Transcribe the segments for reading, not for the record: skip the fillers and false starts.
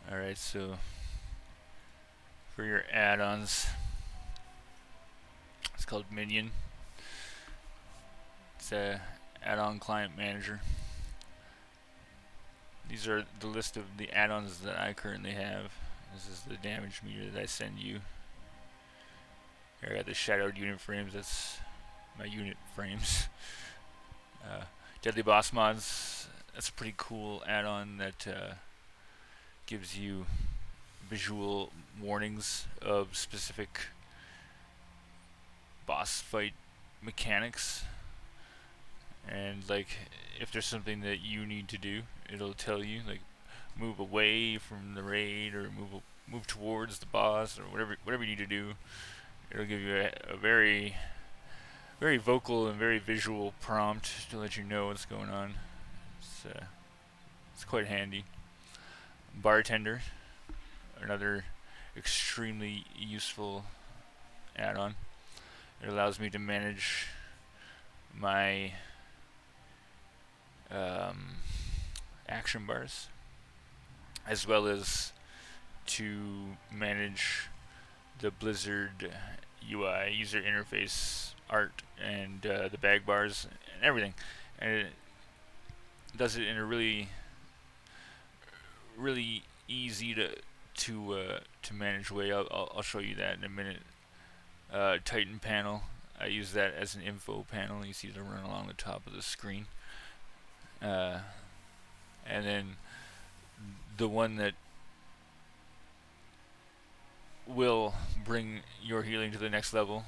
Alright, so for your add-ons, it's called Minion. It's a add-on client manager. These are the list of the add-ons that I currently have. This is the damage meter that I send you. Here I got the shadowed unit frames. That's my unit frames. Deadly boss mods. That's a pretty cool add-on that gives you visual warnings of specific boss fight mechanics, and like if there's something that you need to do, it'll tell you like move away from the raid or move towards the boss or whatever you need to do. It'll give you a very vocal and very visual prompt to let you know what's going on. It's quite handy. Bartender, another extremely useful add-on. It allows me to manage my action bars, as well as to manage the Blizzard UI user interface art and the bag bars and everything. And it does it in a really easy to manage way. I'll show you that in a minute. Titan panel. I use that as an info panel. You see it run along the top of the screen. And then the one that will bring your healing to the next level.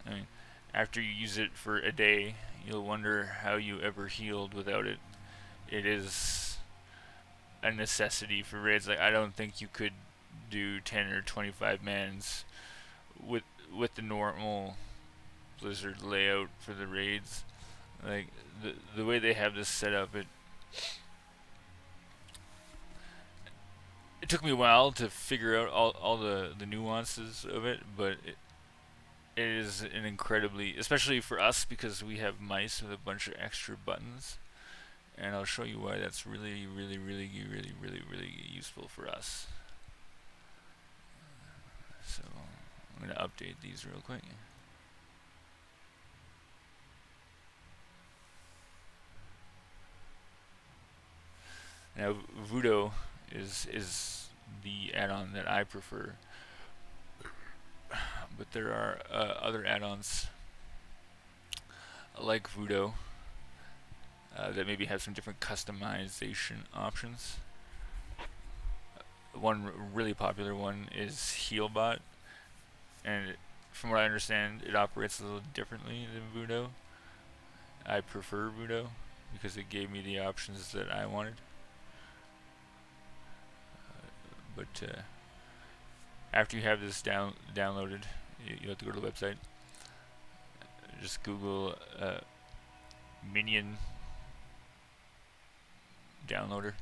I mean, after you use it for a day, you'll wonder how you ever healed without it. It is a necessity for raids. Like I don't think you could do 10 or 25 mans with the normal Blizzard layout for the raids. Like the way they have this set up, it took me a while to figure out all the nuances of it, but it is an incredibly, especially for us because we have mice with a bunch of extra buttons, and I'll show you why that's really useful for us. So I'm going to update these real quick. Now Voodoo is the add-on that I prefer, but there are other add-ons like Voodoo that maybe have some different customization options. One really popular one is Healbot, and from what I understand, it operates a little differently than Voodoo. I prefer Voodoo because it gave me the options that I wanted. But after you have this downloaded, you have to go to the website. Just Google Minion downloader.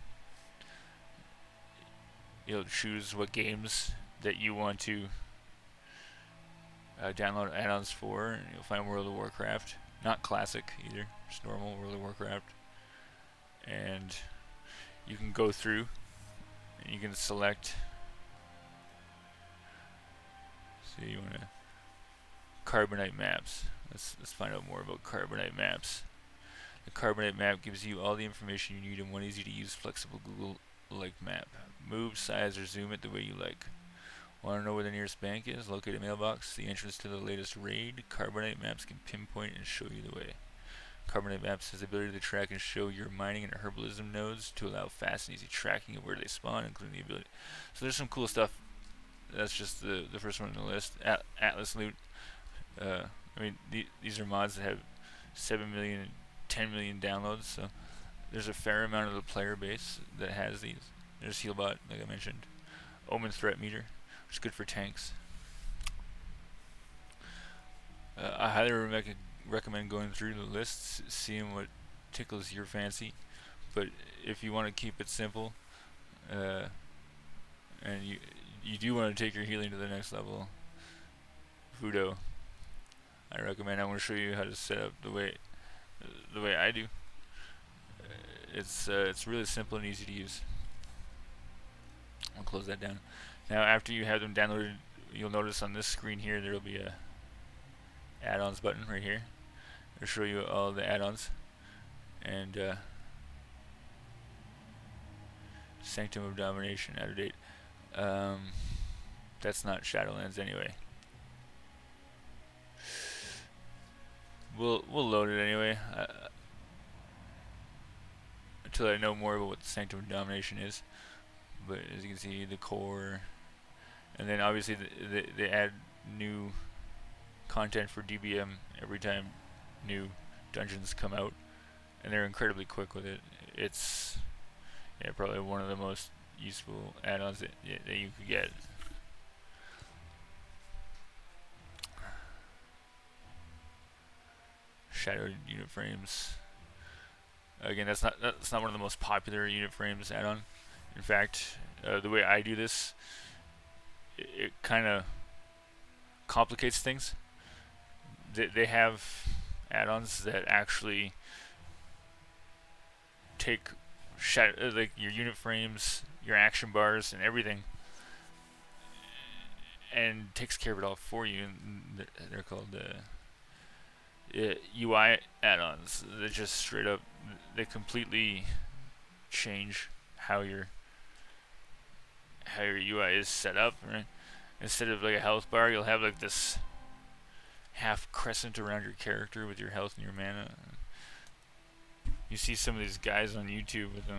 You'll choose what games that you want to download add-ons for, and you'll find World of Warcraft. Not classic either, just normal World of Warcraft. And you can go through and you can select. So you want to Carbonite maps. Let's find out more about Carbonite maps. The Carbonite map gives you all the information you need in one easy to use, flexible Google-like map. Move, size, or zoom it the way you like. Want to know where the nearest bank is? Locate a mailbox, the entrance to the latest raid. Carbonite maps can pinpoint and show you the way. Carbonite maps has the ability to track and show your mining and herbalism nodes to allow fast and easy tracking of where they spawn, including the ability. So there's some cool stuff. That's just the first one on the list. Atlas loot. I mean, these are mods that have 7 million and 10 million downloads, so there's a fair amount of the player base that has these. There's Healbot, like I mentioned. Omen Threat Meter, which is good for tanks. I highly recommend going through the lists, seeing what tickles your fancy. But if you want to keep it simple, and you do want to take your healing to the next level, Voodoo, I recommend. I want to show you how to set up the way I do. It's really simple and easy to use. I'll close that down. Now, after you have them downloaded, you'll notice on this screen here there will be a add-ons button right here. It'll show you all the add-ons, and Sanctum of Domination, out of date. That's not Shadowlands anyway. We'll load it anyway until I know more about what the Sanctum of Domination is. But as you can see, the core, and then obviously they add new content for DBM every time new dungeons come out, and they're incredibly quick with it. It's probably one of the most useful add-ons that you could get. Shadowed unit frames. Again, that's not one of the most popular unit frames add-on. In fact, the way I do this, it kind of complicates things. They have add-ons that actually take like your unit frames, your action bars, and everything, and takes care of it all for you. And they're called UI add-ons. They just straight up, they completely change how your UI is set up, right? Instead of like a health bar, you'll have like this half crescent around your character with your health and your mana. You see some of these guys on YouTube with them.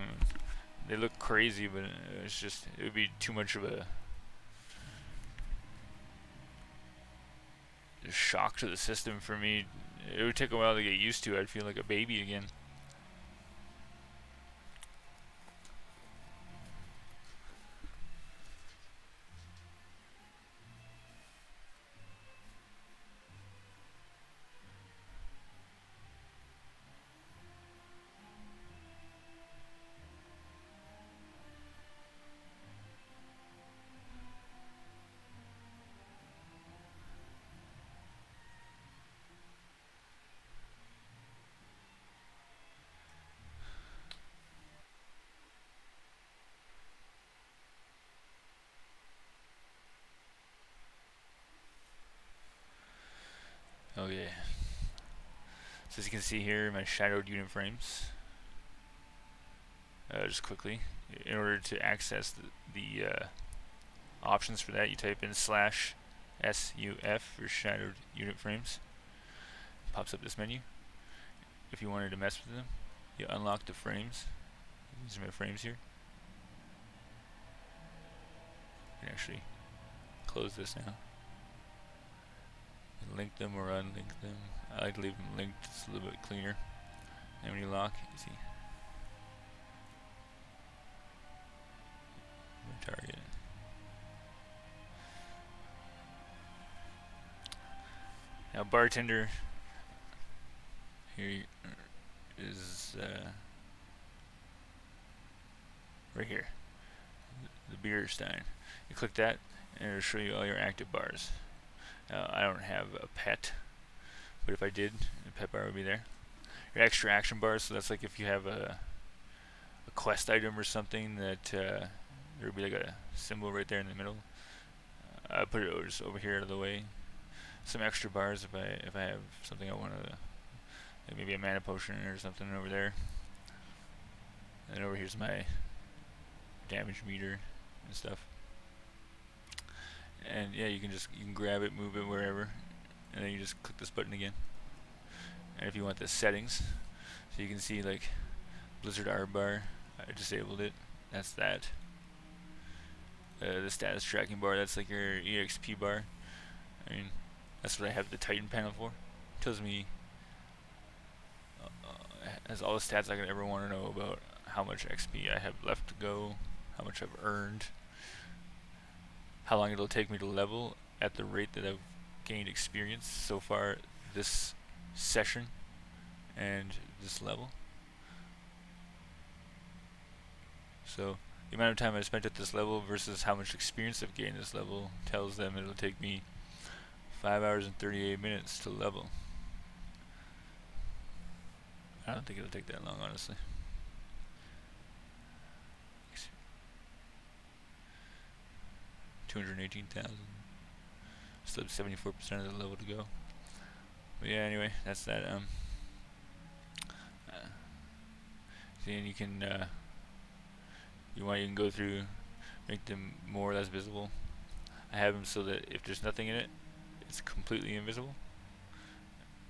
They look crazy, but it's just, it would be too much of a shock to the system for me. It would take a while to get used to. I'd feel like a baby again. Okay. So as you can see here, my shadowed unit frames. Just quickly, in order to access the options for that, you type in /SUF for shadowed unit frames. It pops up this menu. If you wanted to mess with them, you unlock the frames. These are my frames here. You can actually close this now. Link them or unlink them. I like to leave them linked, it's a little bit cleaner. And when you lock, you see, target. Now bartender here is right here, the beer stein. You click that and it'll show you all your active bars. I don't have a pet, but if I did, the pet bar would be there. Your extra action bars, so that's like if you have a quest item or something that there would be like a symbol right there in the middle. I put it just over here out of the way. Some extra bars if I have something I want to, like maybe a mana potion or something over there. And over here's my damage meter and stuff. And yeah, you can grab it, move it wherever, and then you just click this button again. And if you want the settings, so you can see like Blizzard R bar, I disabled it. That's that. The status tracking bar, that's like your EXP bar. I mean, that's what I have the Titan panel for. It tells me has all the stats I could ever want to know about how much XP I have left to go, how much I've earned, how long it'll take me to level at the rate that I've gained experience so far this session and this level. So the amount of time I spent at this level versus how much experience I've gained this level tells them it'll take me 5 hours and 38 minutes to level. I don't think it'll take that long, honestly. 218,000. Still have 74% of the level to go. But yeah, anyway, that's that. See, and you can you can go through, make them more or less visible. I have them so that if there's nothing in it, it's completely invisible.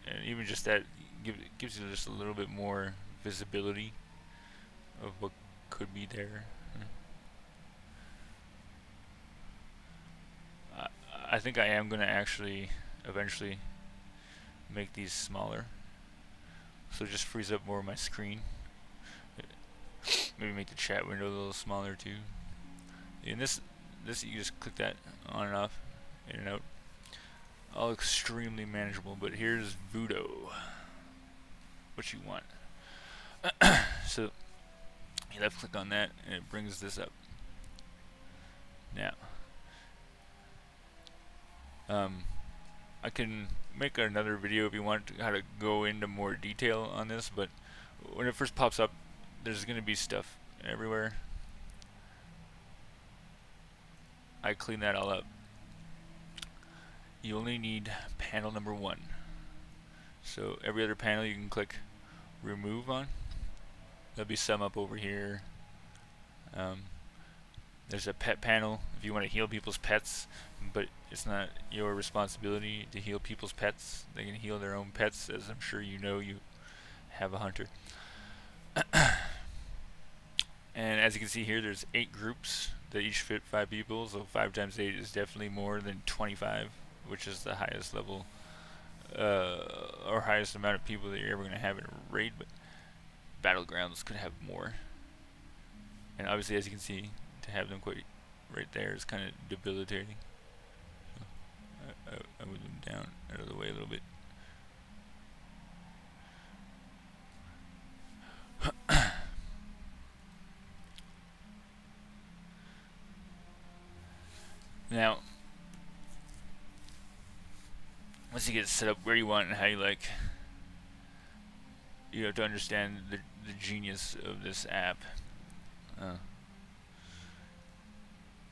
And even just that gives you just a little bit more visibility of what could be there. I think I am going to actually eventually make these smaller, so it just frees up more of my screen. Maybe make the chat window a little smaller too. And this you just click that on and off, in and out. All extremely manageable. But here's Voodoo. What you want. So you left click on that, and it brings this up. Now, I can make another video if you want how to go into more detail on this, but when it first pops up, there's going to be stuff everywhere. I clean that all up. You only need panel number 1. So every other panel you can click remove on. There'll be some up over here. There's a pet panel if you want to heal people's pets, but it's not your responsibility to heal people's pets. They can heal their own pets, as I'm sure you know. You have a hunter. And as you can see here, there's 8 groups that each fit 5 people, so 5 times 8 is definitely more than 25, which is the highest level or highest amount of people that you're ever going to have in a raid. But Battlegrounds could have more, and obviously, as you can see, to have them quite right there is kind of debilitating. So I move them down out of the way a little bit. Now, once you get it set up where you want and how you like, you have to understand the genius of this app.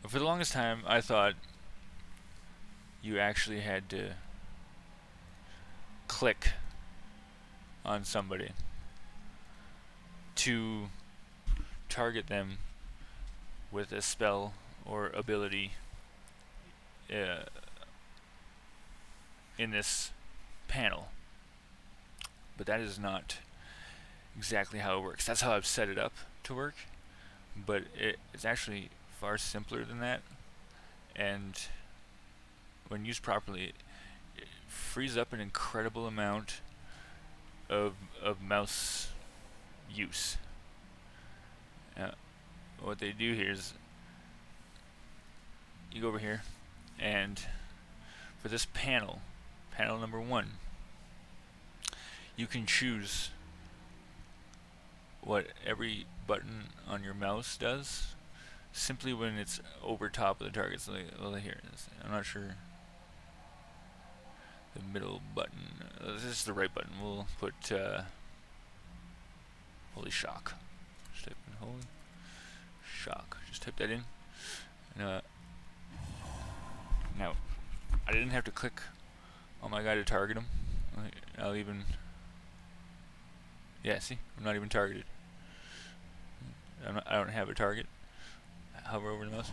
For the longest time, I thought you actually had to click on somebody to target them with a spell or ability in this panel. But that is not exactly how it works. That's how I've set it up to work, but it's actually far simpler than that, and when used properly, it frees up an incredible amount of mouse use. What they do here is you go over here, and for this panel number 1, you can choose what every button on your mouse does simply when it's over top of the target. So here, I'm not sure. The middle button, this is the right button. We'll put Holy Shock. Just type in Holy Shock. Just type that in. And, now, I didn't have to click on my guy to target him. I'll even, yeah, see, I'm not even targeted. I don't have a target. Hover over the mouse.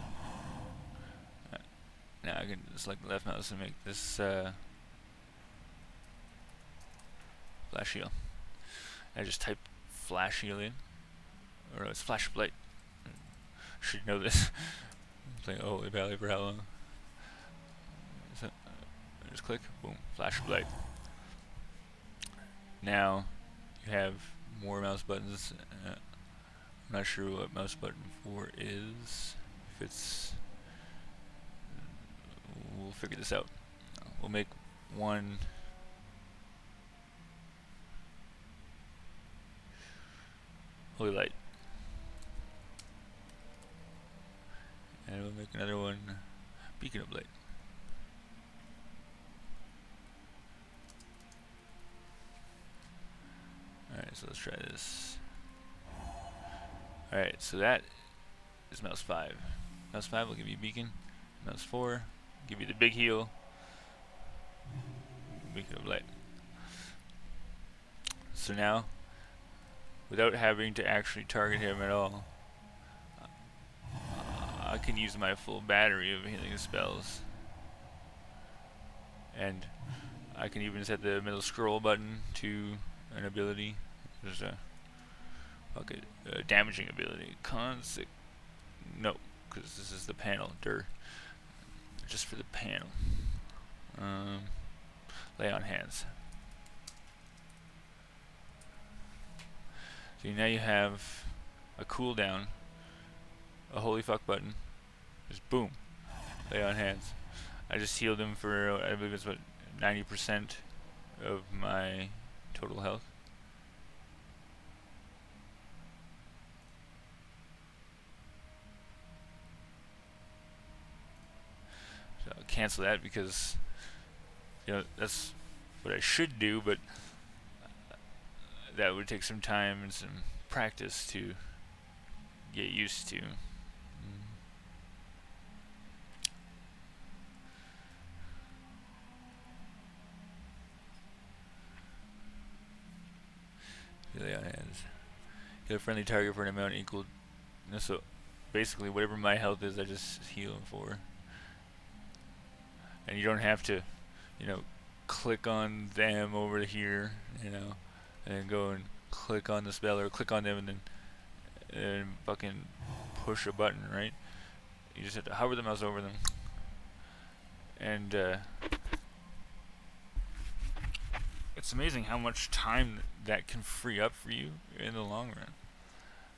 Now I can select the left mouse and make this flash heal. I just type flash heal in, or no, it's flash blight. Should know this. I'm playing Holy Valley for how long? So, just click, boom, flash blight. Now you have more mouse buttons. I'm not sure what mouse button 4 is. If it's, we'll figure this out. We'll make one Holy Light, and we'll make another one Beacon of Light. Alright, so let's try this. Alright, so that is mouse 5. Mouse 5 will give you Beacon. Mouse 4, give you the big heal. Make it light. So now, without having to actually target him at all, I can use my full battery of healing spells. And I can even set the middle scroll button to an ability. There's a damaging ability. No, because this is the panel. Just for the panel. Lay on hands. So now you have a cooldown, a holy fuck button, just boom, lay on hands. I just healed him for, I believe it's what, 90% of my total health. So I'll cancel that because, you know, that's what I should do, but that would take some time and some practice to get used to. Lay on hands. Hit a friendly target for an amount equal. So basically, whatever my health is, I just heal him for. And you don't have to, you know, click on them over here, you know, and then go and click on the spell or click on them and then fucking push a button, right? You just have to hover the mouse over them. And it's amazing how much time that can free up for you in the long run.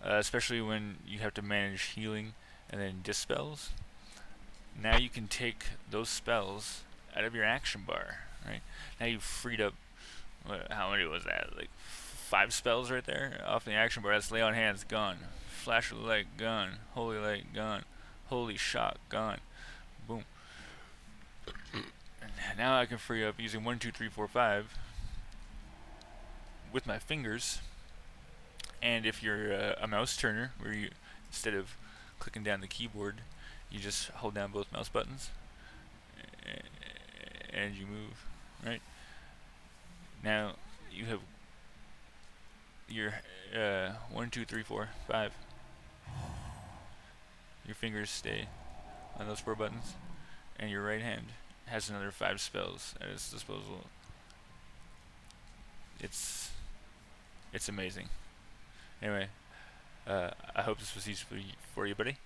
Especially when you have to manage healing and then dispels. Now you can take those spells out of your action bar, right? Now you've freed up, how many was that? Like 5 spells right there off the action bar. That's lay on hands, gone. Flash of light, gone. Holy light, gone. Holy shock, gone. Boom. And now I can free up using 1, 2, 3, 4, 5 with my fingers. And if you're a mouse turner, where you, instead of clicking down the keyboard, you just hold down both mouse buttons and you move, right? Now you have your 1, 2, 3, 4, 5. Your fingers stay on those 4 buttons, and your right hand has another 5 spells at its disposal. It's amazing. Anyway, I hope this was useful for you, buddy.